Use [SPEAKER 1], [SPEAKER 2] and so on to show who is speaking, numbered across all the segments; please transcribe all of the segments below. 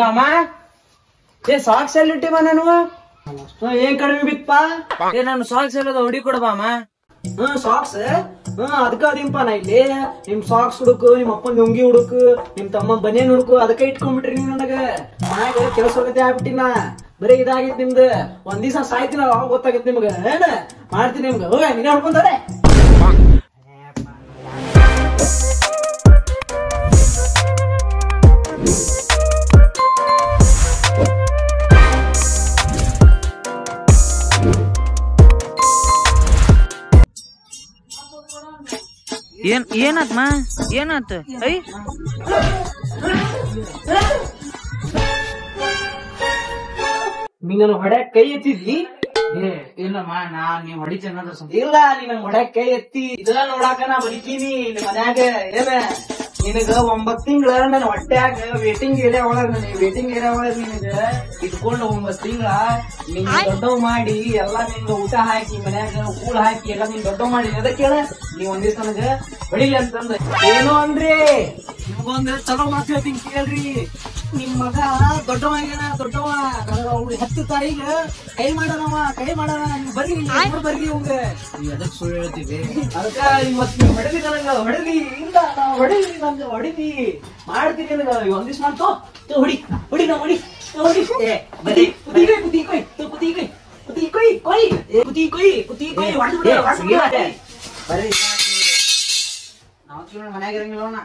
[SPEAKER 1] ಅಮ್ಮ ಏ ಸಾಕ್ಸ್ ಎಲ್ಲಿ ಇಟ್ಟಿವ ನಾನು ಏನ್ ಕಡಿಮೆ ಬಿತ್ತಪ್ಪ ಏ ನಾನು ಸಾಕ್ಸ್ ಎಲ್ಲದ ಹುಡಿ ಕೊಡಬಾ ಅಮ್ಮ ಸಾಕ್ಸ್ ಅದಕ್ಕ ಅದಿಂಪ ನಾ ಇಲ್ಲಿ ನಿಮ್ ಸಾಕ್ಸ್ ಹುಡುಕು ನಿಮ್ ಅಪ್ಪನ್ ಲುಂಗಿ ಹುಡುಕು ನಿಮ್ ತಮ್ಮ ಬನೇನ್ ಹುಡುಕು ಅದಕ್ಕ ಇಟ್ಕೊಂಡ್ಬಿಟ್ರಿ ನೀವ್ ನನಗ ಮನ್ಯಾಗ ಕೆಲಸ ಹೋಗತ್ತೆ ಆಗ್ಬಿಟ್ಟಿನ ಬರೀ ಇದಾಗಿತ್ ನಿಮ್ದು ಒಂದ್ ದಿವಸ ಸಾಯ್ತಿನ ಅವಾಗ ಗೊತ್ತಾಗತ್ ನಿಮ್ಗ ಏನ ಮಾಡ್ತೀನಿ ನಿಮ್ಗ ಹೋಗ ನೀನ್ ಹೊಡ್ಕೊಂತಾರೆ
[SPEAKER 2] ಏನಾತ್ಮ ಏನಾತ ಐ
[SPEAKER 1] ನೀನ್ ನನ್ನ ಹೊಡ್ಯಾಕ್ ಕೈ ಎತ್ತಿದ್ದಿ
[SPEAKER 2] ಇಲ್ಲಮ್ಮ ನೀವ್ ಹೊಡಿತೇನ
[SPEAKER 1] ಇಲ್ಲ ನೀನ್ ಹೊಡ್ಯಾಕ್ ಕೈ ಎತ್ತಿ ಇದೆಲ್ಲ ನೋಡಾಕ ನಾ ಬರೀತೀನಿ ನಿಮ್ ಮನ್ಯಾಗ ಏನ ನಿನಗ 9 ತಿಂಗಳ ನನ್ ಹೊಟ್ಯಾಗ ವೇಟಿಂಗ್ ಏರಿಯಾ ಒಳಗ ವೇಟಿಂಗ್ ಏರಿಯಾ ಒಳಗ ನಿನಗ ಇಟ್ಕೊಂಡು 9 ತಿಂಗಳ ನಿನ್ ದೊಡ್ಡವ್ ಮಾಡಿ ಎಲ್ಲಾ ನಿಂಗ ಊಟ ಹಾಕಿ ಮನ್ಯಾಗ ಕೂಳ್ ಹಾಕಿ ಎಲ್ಲಾ ನಿನ್ ದೊಡ್ಡವ್ ಮಾಡಿ ಅದಕ್ಕೆ ಕೇಳ ನೀವ್ ಒಂದ್ ದಿವ್ಸ ನನಗ ಹೊಡಿಲಿ ಅಂತಂದ ಏನು ಅಂದ್ರಿ ನಿಮ್ಗೊಂದ್ ಚಲೋ ಮಾತು ಹೇಳ್ತೀನಿ ಕೇಳ್ರಿ ನಿಮ್ ಮಗ ದೊಡ್ಡವ 10 ತಾರೀಗ ಕೈ ಮಾಡವ ನೀವ್ ಬರ್ರಿ ಬರ್ರಿ ಅವಂಗ ನೀವ್ ಅದಕ್ ಸುಳ್ಳು ಹೇಳ್ತೀವಿ ಅದಕ್ಕ ಇವತ್ ನೀವ್ ಹೊಡೆದಿ ನನಗ ಹೊಡೆದಿ ಇಲ್ಲ ನಾ ಹೊಡಿಲಿ ನಂಗ ಹೊಡಿದಿ ಮಾಡ್ತೀನಿ ನನಗ ಒಂದ್ ದಿವ್ಸ ಮಾಡ್ತೋ ಹೊಡಿ ನಾ ಹೊಡಿ ಬರ್ರಿ ಬರ್ರಿ ನಾವ್ ಮನ್ಯಾಗ ಇರಂಗಿಲ್ಲ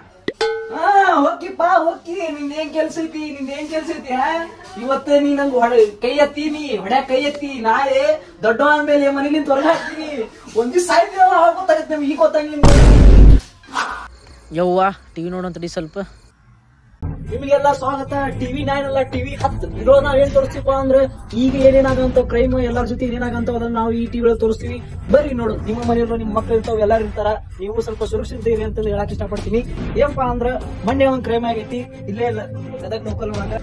[SPEAKER 1] ಹೋಗಿ ನಿಂದೇನ್ ಕೆಲ್ಸ ಐತಿ ಇವತ್ತ ನೀ ನಂಗ ಕೈ ಎತ್ತೀನಿ ಹೊಡ್ಯಾಕ ಕೈ ಎತ್ತಿ ನಾಳೆ ದೊಡ್ಡ ಅಂದ್ಮೇಲೆ ಮನೇಲಿಂದ ಹೊರಗೆ ಹಾಕ್ತೀನಿ ಒಂದ್ ದಿವ್ಸ ಸಾಯ್ತೀನಿ ಗೊತ್ತಾಗತ್ತೆ ನಮ್ಗೆ ಈಗ ಗೊತ್ತಾಗಿಲ್ಲ
[SPEAKER 2] ಯವ್ವ ಟಿವಿ ನೋಡಂತಡಿ ಸ್ವಲ್ಪ
[SPEAKER 1] ನಿಮಗೆಲ್ಲ ಸ್ವಾಗತ ಟಿವಿ 9 ಅಲ್ಲ ಟಿವಿ 10 ಇರೋ ನಾವ್ ಏನ್ ತೋರಿಸ್ತೀಪ ಅಂದ್ರೆ ಈಗ ಏನೇನಾಗಂತ ಕ್ರೈಮ್ ಎಲ್ಲಾರ ಜೊತೆ ಏನಾಗಂತ ಅದನ್ನ ನಾವು ಈ ಟಿವಿ ತೋರಿಸ್ತೀವಿ ಬರ್ರಿ ನೋಡು ನಿಮ್ಮ ಮನೆಯಲ್ಲೂ ನಿಮ್ಮ ಮಕ್ಳು ಇರ್ತಾವ ಎಲ್ಲಾರು ಇರ್ತಾರ ನೀವು ಸ್ವಲ್ಪ ಸುರಕ್ಷಿತ ಇರಿ ಅಂತ ಹೇಳಕ್ ಇಷ್ಟಪಡ್ತೀನಿ ಏನಪ್ಪಾ ಅಂದ್ರ ಮೊನ್ನೆ ಒಂದ್ ಕ್ರೈಮ್ ಆಗೈತಿ ಇಲ್ಲೇ ಇಲ್ಲ ಗದಗ ಲೋಕಲ್ ಒಳಗ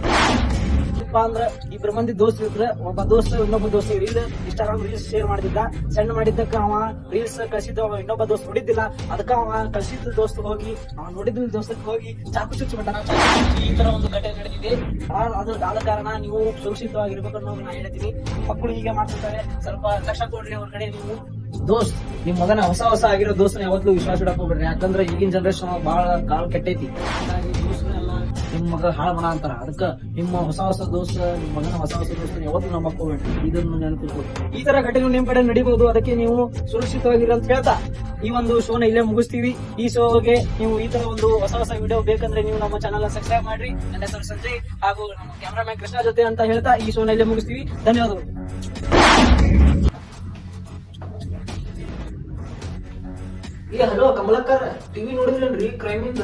[SPEAKER 1] ಅಂದ್ರ ಇಬ್ರು ಮಂದಿ ದೋಸ್ತ್ ಇದ್ರ ಒಬ್ಬ ದೋಸ್ತ ಇನ್ನೊಬ್ಬ ದೋಸ್ತ ರೀಲ್ ಇನ್ಸ್ಟಾಗ್ರಾಮ್ ರೀಲ್ಸ್ ಶೇರ್ ಮಾಡಿದ್ದ ಸಣ್ಣ ಮಾಡಿದ್ದಕ್ಕ ಅವ ರೀಲ್ಸ್ ಕಳ್ಸಿದ್ದ ಇನ್ನೊಬ್ಬ ದೋಸ್ತ್ ನೋಡಿದ್ದಿಲ್ಲ ಅದಕ್ಕ ಅವ ಕಳ್ಸಿದ ದೋಸ್ತ್ ಹೋಗಿ ಅವ ನೋಡಿದ ದೋಸ್ತಕ್ಕೆ ಹೋಗಿ ಚಾಕು ಚುಚ್ಚಿಬಿಟ್ಟ ಈ ತರ ಒಂದು ಘಟನೆ ನಡೆದಿದೆ ಆದ ಕಾರಣ ನೀವು ಸುರಕ್ಷಿತವಾಗಿರ್ಬೇಕು ಅನ್ನೋದು ನಾ ಹೇಳ್ತೀನಿ ಮಕ್ಕಳು ಹೀಗೆ ಮಾಡ್ತಿರ್ತಾರೆ ಸ್ವಲ್ಪ ಲಕ್ಷ ಕೊಡ್ರಿ ಅವ್ರ ಕಡೆ ನೀವು ದೋಸ್ತ್ ನಿಮ್ ಮಗನ ಹೊಸ ಆಗಿರೋ ದೋಸ್ತನ ಯಾವತ್ತೂ ವಿಶ್ವಾಸ ಇಡಕ್ ಹೋಗ್ಬಿಡ್ರಿ ಯಾಕಂದ್ರೆ ಈಗಿನ ಜನರೇಷನ್ ಬಹಳ ಕಾಲ್ ಕೆಟ್ಟೈತಿ ಹಾಗಾಗಿ ದೋಸ್ತನೆಲ್ಲ ನಿಮ್ ಮಗ ಹಾಳು ಮಾಡ ಅಂತಾರ ಅದಕ್ಕ ನಿಮ್ಮ ಹೊಸ ದೋಸ್ತ ನಿಮ್ ಮಗನ ಹೊಸ ದೋಸ್ತನ ಯಾವತ್ತೂ ನಮ್ಮ ಮಕ್ಕಳು ಇದನ್ನು ನೆನಪಿರ್ಬೋದು ಈ ತರ ಘಟನೆ ನಿಮ್ ಕಡೆ ನಡಿಬಹುದು ಅದಕ್ಕೆ ನೀವು ಸುರಕ್ಷಿತವಾಗಿರಿ ಅಂತ ಹೇಳ್ತಾ ಈ ಒಂದು ಶೋನ ಇಲ್ಲೇ ಮುಗಿಸ್ತೀವಿ ಈ ಶೋಗೆ ನೀವು ಈ ತರ ಒಂದು ಹೊಸ ವಿಡಿಯೋ ಬೇಕಂದ್ರೆ ನೀವು ನಮ್ಮ ಚಾನಲ್ ಸಬ್ಸ್ಕ್ರೈಬ್ ಮಾಡ್ರಿ ನನ್ನ ಹೆಸರು ಸಂಜಯ್ ಹಾಗೂ ನಮ್ಮ ಕ್ಯಾಮರಾಮ್ಯಾನ್ ಕೃಷ್ಣ ಜೊತೆ ಅಂತ ಹೇಳ್ತಾ ಈ ಶೋನ ಇಲ್ಲೇ ಮುಗಿಸ್ತೀವಿ ಧನ್ಯವಾದಗಳು ಹಲೋ ಕಮಲಕ್ಕರ್ ಟಿವಿ ನೋಡಿದ್ರೇನ್ರಿ ಕ್ರೈಮ್ ಇಂದ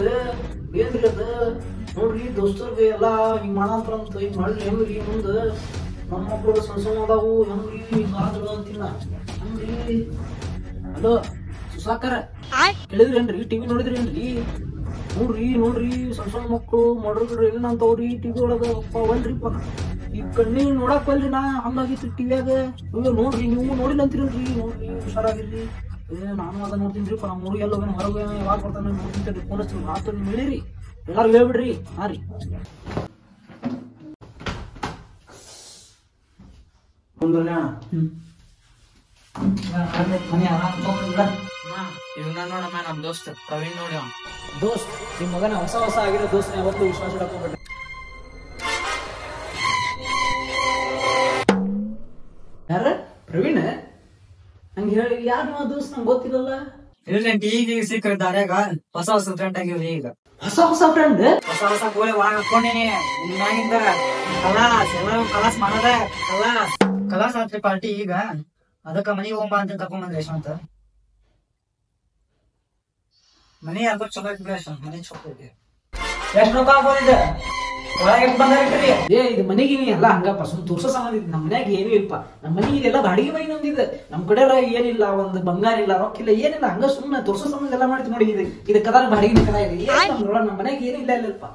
[SPEAKER 1] ಏನ್ರಿ ಅದ ನೋಡ್ರಿ ದೋಸ್ತರ್ಗೆ ಎಲ್ಲಾ ಹಿಂಗ್ ಮಾಡಂತ ಹಿಂಗ್ ಮಾಡಿದ್ರಿ ಹೆಂಗ್ರಿ ಮುಂದ ನಮ್ಮ ಮಕ್ಳು ಸಣ್ಣ ಅದಾವು ಹೆಂಗ್ರಿ ಹಿಂಗಾದ್ರು ಅಂತಿಲ್ಲ ಹೆಂಗ್ರಿ ಹಲೋ ಸುಸಾಕರ ಕೇಳಿದ್ರೇನ್ರಿ ಟಿವಿ ನೋಡಿದ್ರೇನ್ರಿ ನೋಡ್ರಿ ಸಣ್ಣ ಮಕ್ಳು ಮಡ್ರಿ ಏನಂತವ್ರಿ ಟಿವಿ ಒಳಗ ಒಲ್ರಿಪ್ಪ ಈ ಕಣ್ಣಿ ನೋಡಕ್ ಬಲ್ರಿ ನಾ ಹಂಗಾಗಿತ್ರಿ ಟಿವಿಯಾಗ ನೋಡ್ರಿ ನೀವು ನೋಡಿಲ್ಲ ಅಂತೀರಲ್ರಿ ನೋಡ್ರಿ ಹುಷಾರಾಗಿರ್ರಿ ನಾನು ಅದ ನೋಡ್ತೀನ್ರಿಪ್ಪ ನಮ್ಮ ಊರಿಗೆಲ್ಲ ಹೊರಗೆ ಯಾವಾಗ ಬರ್ತಾನೆ ನೋಡ್ತೀನಿ ಫೋನ್ ಹಚ್ತೀನಿ ಮಾತು ನೀವು ಹೇಳಿರಿ ಎಲ್ಲಾರು ಹೇಳ್ಬಿಡ್ರಿ ಹಾ ರೀ
[SPEAKER 2] ನೋಡಮ್ಮ ನಮ್ ದೋಸ್ತ್ ಪ್ರವೀಣ್ ನೋಡಿ
[SPEAKER 1] ದೋಸ್ತ್ ನಿಮ್ ಮಗನ ಹೊಸ ಆಗಿರೋ ದೋಸ್ತ್ ಯಾವತ್ತೂ ವಿಶ್ವಾಸ ಇಡಕ್ ಹೋಗ್ಬೇಡ್ರಿ ಯಾರ ಪ್ರವೀಣ್ ಹಂಗ ಹೇಳಿ ಯಾರು ದೋಸ್ತ್ ನಂಗೆ ಗೊತ್ತಿಲ್ಲಲ್ಲ
[SPEAKER 2] ಈಗ ಸಿಕ್ಕ್ರ ದಾರ್ಯಾಗ ಹೊಸ ಫ್ರೆಂಡ್ ಆಗಿವ್ರಿ ಈಗ
[SPEAKER 1] ಹೊಸ ಫ್ರೆಂಡ್
[SPEAKER 2] ಹೊಸ ಗೋಳೆ ಒಳಗ ಹಾಕೊಂಡೇನಿ ನಿಮ್ಯಾಗಿಂದ ಕಲಾಸ್ ಮಾಡದ ಕಲಾಸ್ ಆತ್ರಿ ಪಾರ್ಟಿ ಈಗ ಅದಕ್ಕ ಮನಿಗೆ ಹೋಗ್ಬಾ ಅಂತ ಕರ್ಕೊಂಡ್ ಯಶವಂತ ಮನಿ ಯಾವ್ದು ಚಲೋ ಐತಿ ಮನಿ ಚಲೋ ಐತಿ
[SPEAKER 1] ಎಷ್ಟು ರೊಕ್ಕ ಹಾಕೊಂಡಿದ್ದೆ ಒಳಗೆ ಬಂದ್ರಿ ಇದು ಮನೆಗೆ ಎಲ್ಲ ಹಂಗಪ್ಪ ಸುಮ್ ತೋರ್ಸೋ ಸಂಬಂಧ ನಮ್ಮ ಮನ್ಯಾಗ ಏನೂ ಇಲ್ಪ ನಮ್ಮ ಮನೆಗೆ ಎಲ್ಲ ಬಾಡಿಗೆ ಮನೆ ನಮ್ದಿದೆ ನಮ್ ಕಡೆ ಏನಿಲ್ಲ ಒಂದು ಬಂಗಾರ ಇಲ್ಲ ರೊಕ್ಕ ಇಲ್ಲ ಏನಿಲ್ಲ ಹಂಗ ಸುಮ್ಮನೆ ತೋರ್ಸೋ ಸಂಬಂಧ ಎಲ್ಲ ಮಾಡ್ತೀವಿ ನೋಡಿ ಇದು ಕದ ಬಾಡಿಗೆ ಕದ ಇದೆ ನಮ್ಮ ಮನ್ಯಾಗ ಏನಿಲ್ಲ ಇಲ್ಲಪ್ಪ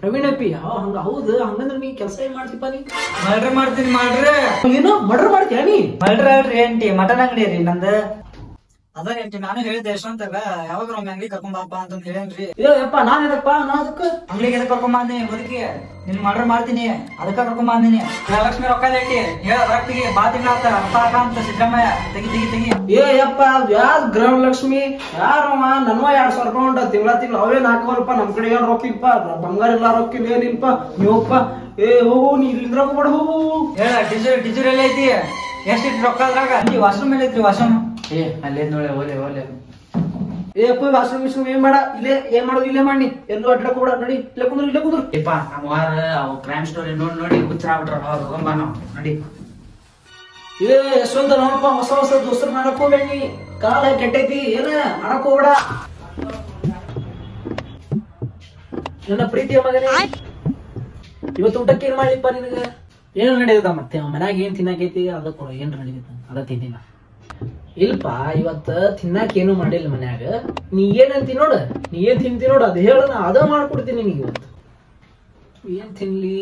[SPEAKER 1] ಪ್ರವೀಣ್ ಅಪ್ಪಿ ಹಂಗ ಹೌದು ಹಂಗಂದ್ರೆ ನೀ ಕೆಲಸ ಏನ್ ಮಾಡ್ತೀಪ ನೀ
[SPEAKER 2] ಮರ್ಡರ್ ಮಾಡ್ತೀನಿ ಮಾಡ್ರಿ
[SPEAKER 1] ಏನೋ ಮರ್ಡರ್ ಮಾಡ್ತೀಯ ನೀ
[SPEAKER 2] ಮರ್ಡರ್ ಅಲ್ರಿ ಆಂಟಿ ಮಟನ್ ಅಂಗಡಿ ರೀ ನಂದ ಅದ ಹೇಳ್ತೀನಿ, ನಾನು ಹೇಳಿದ್ದೆ ಯಶವಂತಾಗ ಯಾವಾಗ ಒಮ್ಮೆ ಅಂಗಡಿ ಕರ್ಕೊಂಬಪ್ಪ ಅಂತ ಹೇಳೇನ್ರಿ.
[SPEAKER 1] ಯಪ್ಪ ನಾನ್ ಎದಪ್ಪ ನಾ ಅದಕ್ಕ
[SPEAKER 2] ಅಂಗಡಿಗೆ ಎದಕ್ ಕರ್ಕೊಂಬಂದಿ ಬದುಕಿ ನಿನ್ ಮರ್ಡರ್ ಮಾಡ್ತೀನಿ ಅದಕ್ಕ ಕರ್ಕೊಂಬಂದಿನಿ. ಲಕ್ಷ್ಮಿ ರೊಕ್ಕ ಇಟ್ಟಿ ಹೇಳ ರೊಕ್ಕಿಗೆ ಬಾ ತಿಂಗಳ ರೊಕ್ಕ ಅಂತ ಸಿದ್ದರಾಮಯ್ಯ ತೆಗಿ ತೆಗಿ ತೆಗಿ.
[SPEAKER 1] ಯಪ್ಪ ಯಾರ್ ಗೃಹಲಕ್ಷ್ಮಿ ಯಾರಮ್ಮ ನನ್ವ 2,000 ರೂಪಾಯಿ ಉಂಟ ತಿಂಗಳ ಅವೇನ್ ಹಾಕವಲ್ಪ ನಮ್ ಕಡೆ ಏನ್ ರೊಕ್ಕ ಇಲ್ಪ ಬಂಗಾರ ಇಲ್ಲ ರೊಕ್ಕ ಇಲ್ಲ ಏನಿಲ್ಪ ನೀವಪ್ಪ ಹೋಗು ನೀ ಇಲ್ಲಿಂದ್ರ ಹೋಗ್ಬೇಡ ಹೋಗು.
[SPEAKER 2] ಹೇಳ ಡಿಜರ್ ಎಲ್ಲ ಐತಿ ಎಷ್ಟಿತ್ತು ರೊಕ್ಕ ಅದ್ರಾಗ? ವಾಶ್ರೂಮ್ ಎಲ್ಲ ಐತ್ರಿ ವಾಶ್ರೂಮ್. ಅಲ್ಲೇ ನೋಳೆ ಓಲೆ ಓಲೆ
[SPEAKER 1] ಅಪ್ಪ ವಾಶ್ರೂಮ್ ಮಿಶ್ರೂಮ್ ಏನ್ ಮಾಡ ಇಲ್ಲೇ ಏನ್ ಮಾಡೋದು ಇಲ್ಲೇ ಮಾಡಿ ಎಲ್ಲೂ ಅಡ್ಡ ಕೂಡ ನಡಿ ಇಲ್ಲೇ ಕುಂದ್ರು
[SPEAKER 2] ಇಪ್ಪ ನಮ್ಮ ವಾರ ಕ್ರೈಮ್ ಸ್ಟೋರಿ ನೋಡಿ ಹುಚ್ಚಾಗ್ಬಿಟ್ರ ಹೋಗಂಬ ನಾವು ನಡಿ.
[SPEAKER 1] ಯಶವಂತ ನೋಡಪ್ಪ ಹೊಸ ಹೊಸ ದೋಸ್ತರು ಮಾಡಕ್ ಹೋಗ್ಬೇಡಿ ಕಾಲ ಕೆಟ್ಟೈತಿ ಏನ ಮಾಡಕ್ ಹೋಗ್ಬೇಡ. ನನ್ನ ಪ್ರೀತಿಯ ಮಗನೇ ಇವತ್ತು ಊಟಕ್ಕೆ ಏನ್ ಮಾಡ್ಲಿಪ್ಪ ನಿನಗ? ಏನು ನಡೆಯದ ಮತ್ತೆ ಮನ್ಯಾಗ ಏನ್ ತಿನ್ನಕೈತಿ ಅದ ಕೊಡ ಏನ್ ನಡೀತ ಅದ ತಿಂದಿನ ಇಲ್ಪ ಇವತ್ತ ತಿನ್ನಾಕ ಏನು ಮಾಡಿಲ್ಲ ಮನ್ಯಾಗ. ನೀ ಏನಂತಿ ನೋಡ ನೀ ಏನ್ ತಿಂತಿ ನೋಡ ಅದ್ ಹೇಳ ನಾ ಅದ ಮಾಡ್ಕೊಡ್ತೀನಿ ನಿನಗೆ ಇವತ್ತು. ಏನ್ ತಿನ್ಲಿ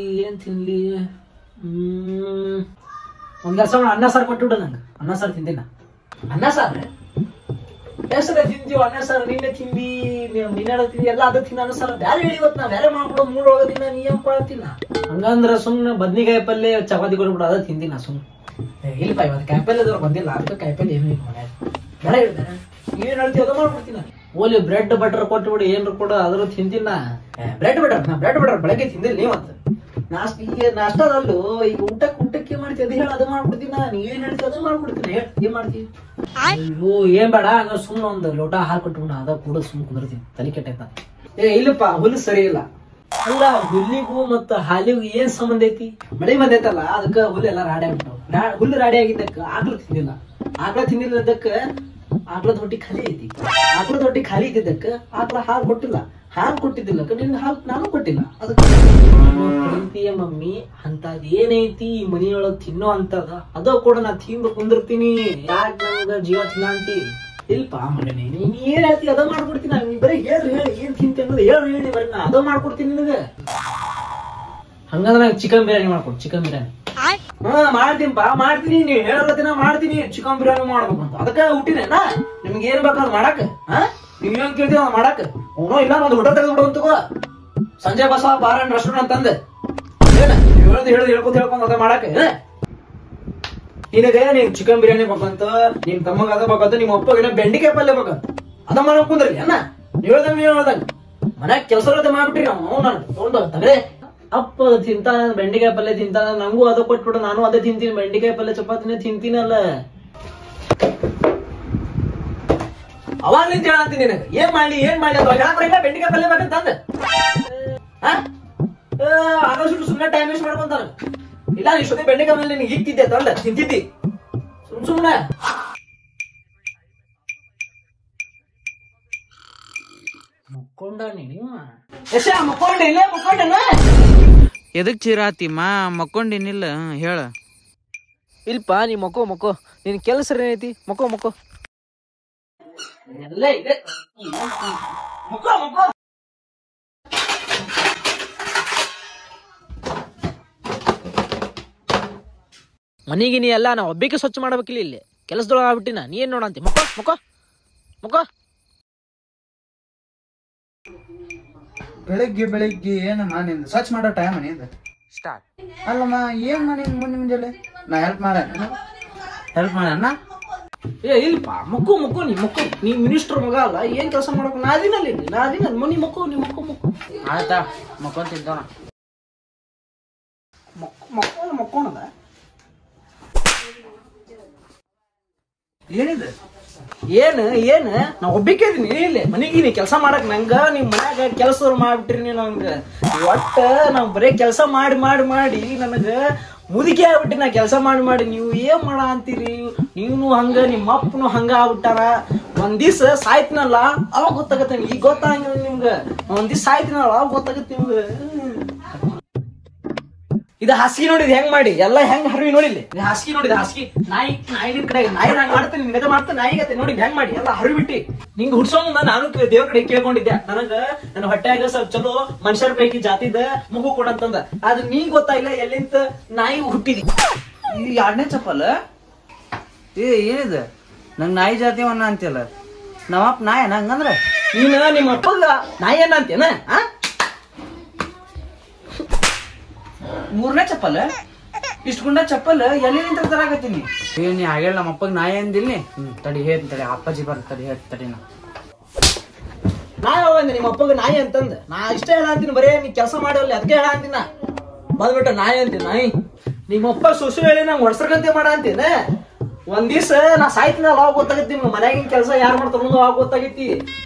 [SPEAKER 1] ಒಂದ್ ಕೆಲಸ ಅನ್ನ ಸಾರು ಕೊಟ್ಟುಬಿಡ ನಂಗೆ. ಅನ್ನ ಸಾರು ತಿಂದಿನ ಅನ್ನ ಸಾರು ಹೆಸರ ತಿಂತೀವಿ ಅನ್ನ ಸಾರು ನಿನ್ನೆ ತಿಂದಿ ನಿನ್ನೆ ತಿಂದಿ ಎಲ್ಲ ಅದ ತಿನ್ನ ಅನ್ನ ಸಾರು ಬ್ಯಾರೆ ಹೇಳಿ ಇವತ್ತು ನಾ ಬ್ಯಾರೆ ಮಾಡ್ಬಿಡೋ ಮೂರೊಳಗದಿನ ನೀ ಏನ್ ತಿನ್ನ ಹಂಗಂದ್ರ ಸುಮ್ನೆ ಬದ್ನಿಕಾಯಿ ಪಲ್ಲೆ ಚಪಾತಿ ಕೊಡ್ಬಿಡ ಅದ ತಿಂದಿನ ಸುಮ್ನೆ. ಇಲ್ಪ ಇವತ್ತು ಕಾಯಿಪಲ್ಲೆ ಅದ್ರ ಬಂದಿಲ್ಲ ಅದಕ್ಕೆ ಕಾಯಿಪಲ್ಲೆ ಏನು ಇಲ್ಲ ಮನೆ ಬೇರೆ ಹೇಳ್ತಾರೆ ಏನ್ ಹೇಳ್ತೀವಿ ಅದ ಮಾಡ್ಬಿಡ್ತೀನಿ. ಓಲಿ ಬ್ರೆಡ್ ಬಟರ್ ಕೊಟ್ಬಿಡು ಏನ್ರು ಕೂಡ ಅದ್ರ ತಿಂದಿನ ಬ್ರೆಡ್ ಬಟರ್ ಬೆಳಗ್ಗೆ ತಿಂದಿಲ್ಲ ನೀವತ್ತು ನಾಷ್ಟದಲ್ಲೂ ಈಗ ಊಟಕ್ಕೆ ಮಾಡ್ತೀವಿ ಅದ್ ಹೇಳ ಅದ ಮಾಡ್ಬಿಡ್ತೀನ ನೀ ಏನ್ ಹೇಳ್ತೀವಿ ಅದ ಮಾಡ್ಬಿಡ್ತೀನಿ ಹೇಳ ಏನ್ ಮಾಡ್ತೀವಿ. ಅಯ್ಯೋ ಏನ್ ಬೇಡ ಹಂಗ ಸುಮ್ನೆ ಒಂದ್ ಲೋಟ ಹಾಲು ಕೊಟ್ಬಿಡ ಅದ ಕೂಡ ಸುಮ್ ಕುಂದಿರ್ತೀನಿ ತಲೆ ಕೆಟ್ಟ. ಇಲ್ಲಪ್ಪ ಹುಲ್ಲು ಸರಿ ಇಲ್ಲ. ಅಲ್ಲ ಹುಲ್ಲಿಗೂ ಮತ್ತ ಹಾಲಿಗೂ ಏನ್ ಸಂಬಂಧ ಐತಿ? ಮಳೆ ಬಂದೈತಲ್ಲ ಅದಕ್ಕ ಹುಲ್ಲೆಲ್ಲ ರಾಡಿ ಆಗ್ಬಿಟ್ಟು ಹುಲ್ಲು ರಾಡಿ ಆಗಿದ್ದಕ್ಕ ಆಕಳ ತಿಂದಿಲ್ಲದಕ್ಕ ಆಕಳದ ಹೊಟ್ಟಿ ಖಾಲಿ ಐತಿ. ಆಕಳದ ಹೊಟ್ಟಿ ಖಾಲಿ ಇದ್ದಿದ್ದಕ್ಕ ಆಕಳ ಹಾಲು ಕೊಟ್ಟಿಲ್ಲ. ಹಾಲು ಕೊಟ್ಟಿದ್ದಿಲ್ಲಕ್ಕ ನಿನ್ ಹಾಲು ನಾನು ಕೊಟ್ಟಿಲ್ಲ. ಅದಕ್ಕೆ ಪ್ರೀತಿಯ ಮಮ್ಮಿ ಅಂತದ್ ಏನೈತಿ ಈ ಮನಿಯೊಳಗ್ ತಿನ್ನೋ ಅಂತದ ಅದ ಕೂಡ ನಾ ತಿಂದು ಕುಂದಿರ್ತೀನಿ. ಯಾಕ ನಮ್ಗ ಜೀವ ತಿನ್ನ ಅಂತಿ? ಇಲ್ಪ ಮಗನೇ ನೀನ್ ಏನ್ ಹೇಳ್ತಿ ಅದ ಮಾಡ್ಕೊಡ್ತೀನಿ. ನೀ ಬರೀ ಹೇಳಿ ಏನ್ ತಿಂತಿ ಅನ್ನೋದು ಹೇಳಿ ಬರೀ ನಾ ಅದ ಮಾಡ್ಕೊಡ್ತೀನಿ ನಿನಗ. ಹಂಗಂದ್ರ ನಂಗೆ ಚಿಕನ್ ಬಿರಿಯಾನಿ ಮಾಡ್ಕೊಡು. ಚಿಕನ್ ಬಿರಿಯಾನಿ ಮಾಡ್ತೀನಿ ನೀವ್ ಹೇಳೋದಿನ ಮಾಡ್ತೀನಿ. ಚಿಕನ್ ಬಿರಿಯಾನಿ ಮಾಡ್ಬೇಕು ಅಂತ ಅದಕ್ಕ ಹುಟ್ಟಿನೇನಾ ನಿಮ್ಗೆ ಏನ್ ಬೇಕಾದ್ ಮಾಡಕ್ ನೀವ್ ಏನ್ ಕೇಳ್ತೀವ ಮಾಡಕ್ ಅವನೋ ಇಲ್ಲ ಒಂದ್ ಹೋಟೆಲ್ ತೆಗೆದು ಬಿಡು ಅಂತಗೋ Sanjay Basava bar and restaurant ಅಂತಂದ ಹೇಳ್ಕೊಂಡ್ ಅದ ಮಾಡಕ್. ನಿನಗ ನೀನ್ ಚಿಕನ್ ಬಿರಿಯಾನಿ ಬೇಕಂತ ನಿಮ್ ತಮ್ಮಗ ಅದ ಬೇಕಂತ ನಿಮ್ ಅಪ್ಪಗ ಬೆಂಡಿಕಾಯಿ ಪಲ್ಯ ಬೇಕಂತ ಅದ ಮಾಡಕ್ ಕುಂದ್ರಿ ಅನ್ನ ನೀವ್ ಹೇಳ್ದಂಗ ಮನ್ಯಾಗ ಕೆಲಸ ಮಾಡ್ಬಿಟ್ರಿ ನಾವು ನಾನು ತಗೊಂಡ ತಗಡೆ ಅಪ್ಪ ತಿಂತಾನ ಬೆಂಡಿಕಾಯಿ ಪಲ್ಯ ತಿಂತಾನ ನಂಗೂ ಅದ ಕೊಟ್ಬಿಡು ನಾನು ಅದೇ ತಿಂತೀನಿ. ಬೆಂಡಿಕಾಯಿ ಪಲ್ಯ ಚಪಾತಿನೇ ತಿಂತೀನಲ್ಲ ಅವಾಗ ನಿಂತ ಹೇಳಂತೀನಿ ನಿನಗ ಏನ್ ಮಾಡಿ ಅದ ಬೆಂಡಿಕಾಯಿ ಪಲ್ಯ ಬೇಕಂತಂದ ಆದಷ್ಟು ಸುಮ್ಮನೆ ಟೈಮ್ ವೇಸ್ಟ್ ಮಾಡ್ಕೊಂತಾನ. ಇಲ್ಲ ಇಷ್ಟೊತ್ತಿ ಬೆಂಡಿಕಾಯಿ ಮೇಲೆ ನಿನ್ಗೆ ಇಕ್ತಿದ್ದೆ ತಂಡ ತಿಂತಿದ್ದಿ ಸುಮ್ನೆ
[SPEAKER 3] ಎದಕ್ ಚಿರಾತಿಮ್ಮ ಮಕ್ಕೊಂಡಿನಿಲ್ಲ ಹೇಳ.
[SPEAKER 1] ಇಲ್ಪ ನೀ ಮಕ್ಕೋ ನಿನ್ ಕೆಲಸ ಏನೈತಿ ಮಕ್ಕೋ ಎಲ್ಲ ಇದೆ ಮಕ್ಕೋ ಮನಿಗೆ ನೀ ಎಲ್ಲ ನಾ ಒಬ್ಬಿಗೆ ಸ್ವಚ್ಛ ಮಾಡ್ಬೇಕಿಲ್ಲ ಇಲ್ಲಿ ಕೆಲಸದೊಳಗ ಆಗ್ಬಿಟ್ಟಿನ ನೀ ಏನ್ ನೋಡಂತಿ ಮಕ್ಕೋ
[SPEAKER 3] ಬೆಳಿಗ್ಗೆ ಏನಮ್ಮ ನಿಂದ ಸ್ವಚ್ಛ ಮಾಡೋ ಟೈಮ್ ನಿಂದ ಸ್ಟಾರ್ಟ್ ಅಲ್ಲಮ್ಮ ಏನ್ ನಿನ್ ಮುಂಜಾನೆ ನಾ ಹೆಲ್ಪ್ ಮಾಡೋಣ
[SPEAKER 1] ಇಲ್ಪ ಮಕ್ಕೋ ನೀ ಮಿನಿಸ್ಟರ್ ಮಗ ಅಲ್ಲ ಏನ್ ಕೆಲಸ ಮಾಡಕ್ ನಾದಿನಲ್ಲಿ ಮನಿ ಮಕ್ಕೋ
[SPEAKER 3] ಆಯ್ತಾ ಮಕ್ಕೊಂತಿದ್ದೋಣ
[SPEAKER 1] ಮಕ್ಕೋಣದ
[SPEAKER 3] ಏನಿದೆ
[SPEAKER 1] ಏನ್ ನಾ ಒಬ್ಬಿಕೆ ಇದೀನಿ ಇಲ್ಲಿ ಮನಿಗೀನಿ ಕೆಲಸ ಮಾಡಕ್ ನಂಗ ನಿಮ್ ಮನ್ಯಾಗ ಕೆಲಸ ಮಾಡ್ಬಿಟ್ರಿ ನೀವ್ ನಂಗ ಒಟ್ಟ ನಾವ್ ಬರೇ ಕೆಲಸ ಮಾಡಿ ನನಗ ಮುದುಕಿ ಆಗ್ಬಿಟ್ಟಿ ನಾ ಕೆಲಸ ಮಾಡಿ ನೀವು ಏನ್ ಮಾಡ ಅಂತೀರಿ? ನೀವ್ನು ಹಂಗ ನಿಮ್ಮ ಅಪ್ಪನು ಹಂಗ ಆಗ್ಬಿಟ್ಟಾರ. ಒಂದ್ ದಿವ್ಸ ಸಾಯ್ತಿನಲ್ಲ ಅವಾಗ ಗೊತ್ತಾಗತ್ತೆ ಈಗ ಗೊತ್ತಾಗಿಲ್ಲ ನಿಮ್ಗ. ಒಂದ್ ದಿವ್ಸ ಸಾಯ್ತಿನಲ್ಲ ಅವಾಗ ಗೊತ್ತಾಗತ್ತೆ ನಿಮ್ಗ. ಇದು ಹಾಸಿಗೆ ನೋಡಿದ್ ಹೆಂಗ್ ಮಾಡಿ ಎಲ್ಲ ಹೆಂಗ್ ಹರಿವಿ ನೋಡಿಲ್ಲ ಹಾಸಿಗೆ ನೋಡಿದ ಹಾಸಿಗೆ ನಾಯಿ ಕಡೆ ನಾಯಿ ನಂಗೆ ಮಾಡ್ತೇನೆ ನಿನಗೆ ಮಾಡ್ತೇನೆ ನಾಯಿಗತ್ತೆ ನೋಡಿ ಹೆಂಗ್ ಮಾಡಿ ಎಲ್ಲ ಹರಿಬಿಟ್ಟಿ ನಿಂಗೆ ಹುಡ್ಸೋಂದ ನಾನು ದೇವ್ರ ಕಡೆ ಕೇಳ್ಕೊಂಡಿದ್ದೆ. ನನಗ ನನ್ನ ಹೊಟ್ಟೆಯಾಗ ಸ್ವಲ್ಪ ಚಲೋ ಮನುಷ್ಯರ ಪೈಕಿ ಜಾತಿದ ಮಗು ಕೊಡಂತಂದ. ಆದ್ರೆ ನೀಗ್ ಗೊತ್ತಾಗಿಲ್ಲ ಎಲ್ಲಿಂತ ನಾಯಿ ಹುಟ್ಟಿದಿ.
[SPEAKER 3] ಈ 2ನೇ ಚಪ್ಪಲ್ ಏನಿದೆ ನಂಗ್ ನಾಯಿ ಜಾತಿ ಅನ್ನ ಅಂತಿಲ್ಲ ನಮ್ಮಪ್ಪ ನಾಯನ ಹಂಗಂದ್ರ
[SPEAKER 1] ನೀನ ನಿಮ್ಮ ಅಪ್ಪಗ ನಾಯಿ ಏನ ಅಂತೇನ
[SPEAKER 3] ಮೂರನೇ ಚಪ್ಪಲ್ ಇಷ್ಟ ಗುಂಡ ಚಪ್ಪಲ್ ಎಲ್ಲಿ ನಿಂತ ತರಾಕತ್ತೀನಿ ನೀ ಹಾಗೆ ನಮ್ಮ ಅಪ್ಪಗ್ ನಾಯಿ ಅಂದಿಲ್ನಿ ತಡಿ ಹೇಳ್ತೀನಿ ತಡಿ ಅಪ್ಪಾಜಿ ತಡಿ ತಡಿ
[SPEAKER 1] ನಾ ಯಾವಂದೆ ನಿಮ್ಮ ಅಪ್ಪಗ ನಾಯಿ ಅಂತಂದ ನಾ ಇಷ್ಟ ಹೇಳಂತೀನಿ ಬರೇ ನೀ ಕೆಲಸ ಮಾಡಲ್ಲ ಅದಕ್ಕೆ ಹೇಳಂತೀನ ಬಂದ್ಬಿಟ್ಟ ನಾಯಿ ಅಂತೀನಿ ನಾಯಿ ನಿಮ್ಮಪ್ಪ ಸೊಸು ಹೇಳಿ ನಂಗೆ ಹೊಡ್ಸರ್ಕಂತೆ ಮಾಡ ಅಂತೀನ ಒಂದ್ ದಿವ್ಸ ನಾ ಸಾಯ್ತೀನಿ ಅವಾಗ ಗೊತ್ತಾಗತ್ತಿ ನಿಮ್ಗೆ ಮನ್ಯಾಗಿನ ಕೆಲಸ ಯಾರು ಮಾಡ್ತಾರ ಮುಂದೆ ಅವಾಗ ಗೊತ್ತಾಗೈತಿ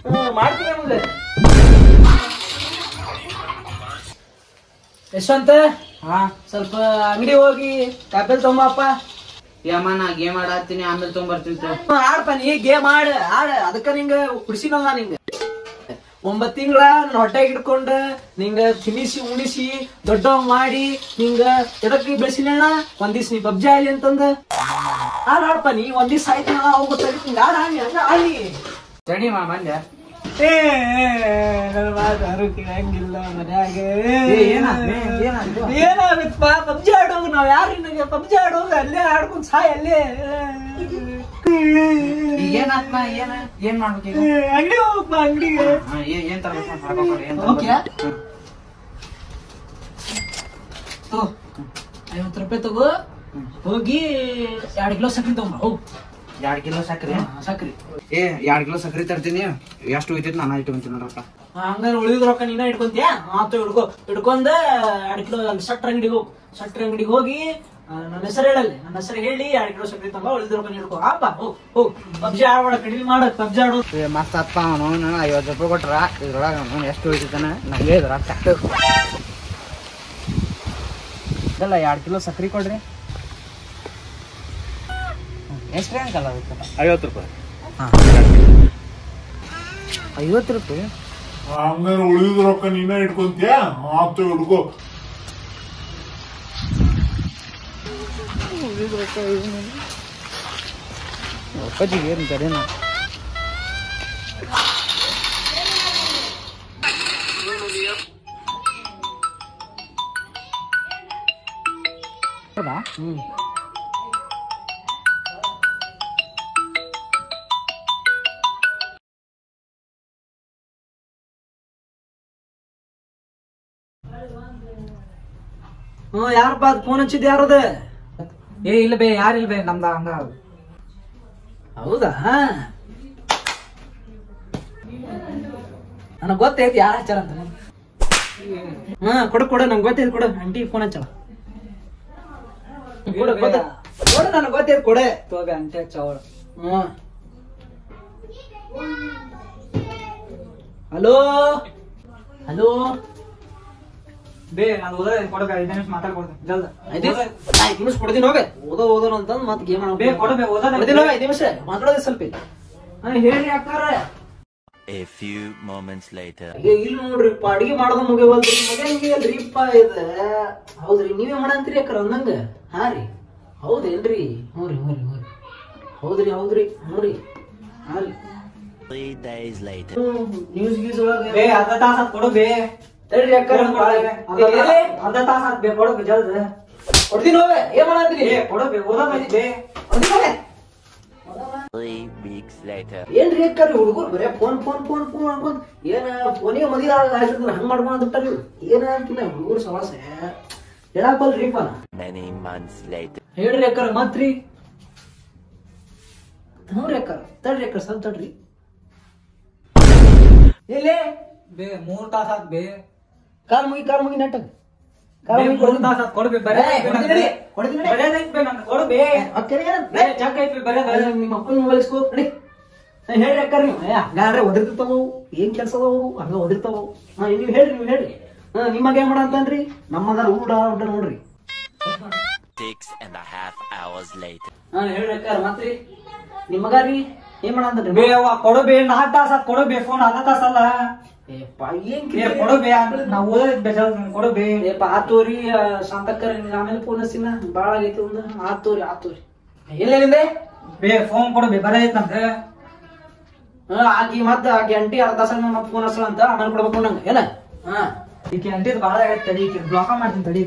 [SPEAKER 1] ಮಾಡ್ತೀನಿ ನಮ್ಗೆ ಯಶವಂತ
[SPEAKER 3] ಹಾ
[SPEAKER 1] ಸ್ವಲ್ಪ ಅಂಗಡಿ ಹೋಗಿ ಆಪಲ್ ತಗೊಂಬಪ್ಪ
[SPEAKER 3] ಯಮ್ಮ ನಾ ಗೇಮ್ ಆಡತ್ತೀನಿ ಆಮೇಲೆ ತೊಗೊಂಬರ್ತೀನಿ
[SPEAKER 1] ಆಡ್ಪ ನೀ ಗೇಮ್ ಆಡ ಅದಕ್ಕ ನಿಂಗ ಕುಡಿಸಿನಲ್ಲ ನಿಂಗ 9 ತಿಂಗಳ ನನ್ನ ಹೊಟ್ಟೆಗೆ ಹಿಡ್ಕೊಂಡ ನಿಂಗ ತಿನ್ನಿಸಿ ಉಣಿಸಿ ದೊಡ್ಡವ್ ಮಾಡಿ ನಿಂಗ ಎದಕ್ಕೆ ಬೆಳೆಸಿನ ಒಂದ್ ದಿವ್ಸ ನೀ ಪಬ್ಜಿ ಆಲಿ ಅಂತಂದ ಆಡ್ಪ ನೀ ಒಂದ್ ದಿವ್ಸ ಆಯ್ತು ಅವಾಗ ಗೊತ್ತಾಗಿತ್ತು ನಿಂಗ ಆಡಿ ಹಂಗ ಆಡಿ
[SPEAKER 3] ತಡಿ ಬಂದೆ
[SPEAKER 1] ಹಂಗಿಲ್ಲ ಮನ್ಯಾಗ ಏನಾಗುತ್ತಪ್ಪ ಪಬ್ಜಿ ಆಡೋಗ ನಾವ್ ಯಾರು ನಿನಗೆ ಪಬ್ಜಿ ಆಡೋಗ ಅಲ್ಲೇ ಆಡ್ಕೊಂಡ್ ಸಾಯ್ ಅಲ್ಲೇ
[SPEAKER 3] ಏನಾತ್ಮ ಏನ್ ಮಾಡ್ಬೇಕು
[SPEAKER 1] ಅಂಗಡಿ ಹೋಗಪ್ಪ ಅಂಗಡಿಗೆ
[SPEAKER 3] ಏನ್ ತರ್ಬೇಕು
[SPEAKER 1] ₹50 ತಗೋ ಹೋಗಿ 2 ಕಿಲೋ ಸಕ್ರಿ ತಗೊಂಬ ಹೋಗ್
[SPEAKER 3] 2 ಕಿಲೋ ಸಕ್ರಿ
[SPEAKER 1] ಸಕ್ರಿ
[SPEAKER 3] 2 ಕಿಲೋ ಸಕ್ರಿ ತರ್ತೀನಿ ಎಷ್ಟು ಹೋಯ್ತೈತಿ ನಾನು ಇಟ್ಕೊಂತೀನಿ ನೋಡ್ರಪ್ಪ
[SPEAKER 1] ಹಂಗಾರೆ ಉಳಿದ ರೊಕ್ಕ ನೀನ ಇಟ್ಕೊಂತೀಯ ಮಾತು ಹಿಡ್ಕೊಂಡ 2 ಕಿಲೋ ಶಟ್ರ್ ಅಂಗಡಿಗೆ ಹೋಗಿ ನನ್ನ ಹೆಸರು ಹೇಳಲ್ಲಿ ನನ್ನ ಹೆಸರು ಹೇಳಿ 2 ಕಿಲೋ ಸಕ್ರಿ ತಗೊಂಬ ಉಳಿದ ರೊಕ್ಕ ಹಿಡ್ಕೊ ಆಪ ಹೋಗ್ ಪಬ್ಜಿ ಆಡಬೇಡ ಕಡಿಮೆ ಮಾಡ ಪಬ್ಜಿ ಆಡೋದು
[SPEAKER 3] ಮಸ್ತ್ ಅಪ್ಪ ಅವನು ₹50 ಕೊಟ್ರ ಇದ್ರೊಳಗ ಅವನು ಎಷ್ಟು ಹೋಯ್ತಾನ ನಂಗೆ ಹೇಳಿದ್ರ ಇದಲ್ಲ 2 ಕಿಲೋ ಸಕ್ರಿ ಕೊಡ್ರಿ ಎಷ್ಟ್ರಿ ಅಂಕಲ್ಲ ಅದಕ್ಕೆ
[SPEAKER 4] ₹50
[SPEAKER 3] ₹50
[SPEAKER 4] ಹಂಗಾರೆ ಉಳಿದ ರೊಕ್ಕ ನೀನ ಇಟ್ಕೊಂತೀಯ ಆತು ಹಿಡ್ಕೋ
[SPEAKER 3] ಅಪ್ಪಾಜಿಗೆ ಏನು ಕಡೆನಾ ಹೌದಾ
[SPEAKER 1] ಯಾರಪ್ಪ ಅದ್ ಫೋನ್ ಹಚ್ಚಿದ್ ಯಾರದ
[SPEAKER 3] ಇಲ್ಲ ಬೇ ಯಾರಿಲ್ಲ ಬೇ ನಮ್ದ ಹಂಗ
[SPEAKER 1] ಹೌದಾ ನನಗ್ ಗೊತ್ತೈತಿ ಯಾರ ಹಚ್ಚಾರ ಅಂತ ಕೊಡ ನಂಗೆ ಗೊತ್ತೈತಿ ಕೊಡ ಆಂಟಿ ಫೋನ್ ಹಚ್ಚಳ ಕೊಡ ನನಗೆ ಗೊತ್ತೈತಿ ಕೊಡೆ
[SPEAKER 3] ತೋಗ ಅಂಟೆ ಹಚ್ಚವಳ
[SPEAKER 1] ಹಲೋ ಹಲೋ
[SPEAKER 3] ಬೇ ನಾನು ಓದ ಕೊಡಕ 5 ನಿಮಿಷ ಮಾತಾಡ್ಕೊಡ್ತೀನಿ ಜಲ್ದ
[SPEAKER 1] 5 ನಿಮಿಷ ಕೊಡ್ತೀನಿ ಹೋಗ ಓದೋಣ ಅಂತಂದ್ ಮತ್ತೆ ಗೇಮ್
[SPEAKER 3] ಬೇ ಕೊಡಬೇ ಓದೋದ
[SPEAKER 1] 5 ನಿಮಿಷ ಮಾತಾಡೋದು ಸ್ವಲ್ಪ ಹೇಳಿ ಅಕ್ಕಾರ
[SPEAKER 5] A few moments later.
[SPEAKER 1] ಇಲ್ಲಿ ನೋಡ್ರಿಪ್ಪ ಅಡಿಗೆ ಮಾಡೋದು ಮುಗಿವಲ್ರಿ ಮುಗಿಯಲ್ರಿಪ್ಪ ಇದ ಹೌದ್ರಿ ನೀವೇ ಮಾಡಂತೀರಿ ಅಕ್ಕಾರ ಅಂದಂಗ ಹಾ ರೀ ಹೌದೇನ್ರಿ ಹೌದ್ರಿ ನೋಡ್ರಿ ಹಾ ರೀ
[SPEAKER 5] 3 days later.
[SPEAKER 1] ನ್ಯೂಸ್ ಗೀಸ್ ಒಳಗೆ
[SPEAKER 3] ಬೇ ಅರ್ಧ ತಾಸ ಕೊಡು ಬೇ
[SPEAKER 1] ತಡ್ರಿ ಅಕ್ಕಾರ
[SPEAKER 3] ಅರ್ಧ ತಾಸ ಬೇ ಕೊಡು ಜಲ್ದ
[SPEAKER 1] ಕೊಡ್ತೀನಿ ಹೋಗ ಏನ್ ಮಾಡಂತೀರಿ
[SPEAKER 3] ಕೊಡು ಬೇ ಓದೋದ ಬೇ
[SPEAKER 5] 3 weeks later.
[SPEAKER 1] ಏನ್ರಿ ಅಕ್ಕಾರಿ ಹುಡುಗರು ಬರೇ ಫೋನ್ ಅನ್ಕೊಂಡ್ ಏನ ಫೋನಿಗೆ ಮದಿರ ಆಗಿದ್ರ ಹಂಗ್ ಮಾಡ್ಕೊಂಡ್ಬಿಟ್ಟಾರಿ ಏನ ಅಂತಿಲ್ಲ ಹುಡುಗರು ಸವಾಸ ಹೇಳಕ್ ಬಲ್ರಿಪ್ಪ
[SPEAKER 5] Many months later.
[SPEAKER 1] ಹೇಳ್ರಿ ಅಕ್ಕಾರ ಮತ್ರಿ ನೋಡ್ರಿ ಅಕ್ಕಾರ ತಡ್ರಿ ಅಕ್ಕಾರ ಸ್ವಲ್ಪ ತಡ್ರಿ ಎಲ್ಲೇ
[SPEAKER 3] ಬೇ 3 ತಾಸ ಆತ್ ಬೇ
[SPEAKER 1] ಕಾಲ್ ಮುಗಿ ನೆಟ್ಟಗ್
[SPEAKER 3] ಬೇ 3 ತಾಸ ಆತ್ ಕೊಡು ಬೇ ಬರೇ
[SPEAKER 1] ಕೊಡ್ತೀನಿ
[SPEAKER 3] ಬರೇ ಬೇ ನಾನು ಕೊಡು ಬೇ ಬೇ ಚಕ್ ಐತಿ ಬರೇ
[SPEAKER 1] ನಿಮ್ಮ ಅಪ್ಪನ ಮೊಬೈಲ್ ಇಸ್ಕೋ ನಡಿ ಹೇಳ್ರಿ ಅಕ್ಕಾರ ನೀವು ಹಂಗಾದ್ರೆ ಒದರ್ತಿರ್ತಾವ ಏನ್ ಕೆಲಸ ಅದಾವು ಹಂಗ ಒದರ್ತಾವ ನೀವ್ ಹೇಳ್ರಿ ನಿಮ್ಮಗ ಏನ್ ಮಾಡ ಅಂತನ್ರಿ ನಮ್ಮಗ ಊಟ ನೋಡ್ರಿ
[SPEAKER 5] 6.5 hours later.
[SPEAKER 1] ಹೇಳ್ರಿ ಅಕ್ಕಾರ ಮತ್ರಿ ನಿಮ್ಮಗ ರೀ ಏನ್ ಮಾಡ ಅಂತನ್ರಿ
[SPEAKER 3] ಬೇ ಅವ್ವ ಕೊಡು ಬೇ 4 ತಾಸ ಆತ್ ಕೊಡು ಬೇ ಫೋನ್ ಅರ್ಧ ತಾಸ ಅಲ್ಲ
[SPEAKER 1] ಏನ್
[SPEAKER 3] ಬೇ ಕೊಡು ಬೇ ನಾವು ಓದೋದ್ ಬೇ ಜಲ್ದ ಕೊಡು ಬೇ
[SPEAKER 1] ಆತೋರಿ ಶಾಂತಕ್ಕರ್ ಆಮೇಲೆ ಫೋನ್ ಹಚ್ಚಿನ ಬಾಳ ಆಗೈತಿ ಒಂದು ಆತೋರಿ ಎಲ್ಲೆಲ್ಲಿಂದೆ
[SPEAKER 3] ಬೇ ಫೋನ್ ಕೊಡು ಬೇ ಬರೇ ಐತ್ ನಮ್ದು
[SPEAKER 1] ಆಕಿ ಆಂಟಿ ಅರ್ಧ ತಾಸ ಮತ್ತೆ ಫೋನ್ ಹಚ್ಚಲ ಅಂತ ಆಮೇಲೆ ಕೊಡ್ಬೇಕು ನಂಗೆ ಏನ
[SPEAKER 3] ಈಕೆ ಅಂಟಿದ್ ಬಾಳ ಆಗೈತೆ ತಡಿ ಈಕೆ ಬ್ಲಾಕ ಮಾಡ್ತೀನಿ ತಡಿ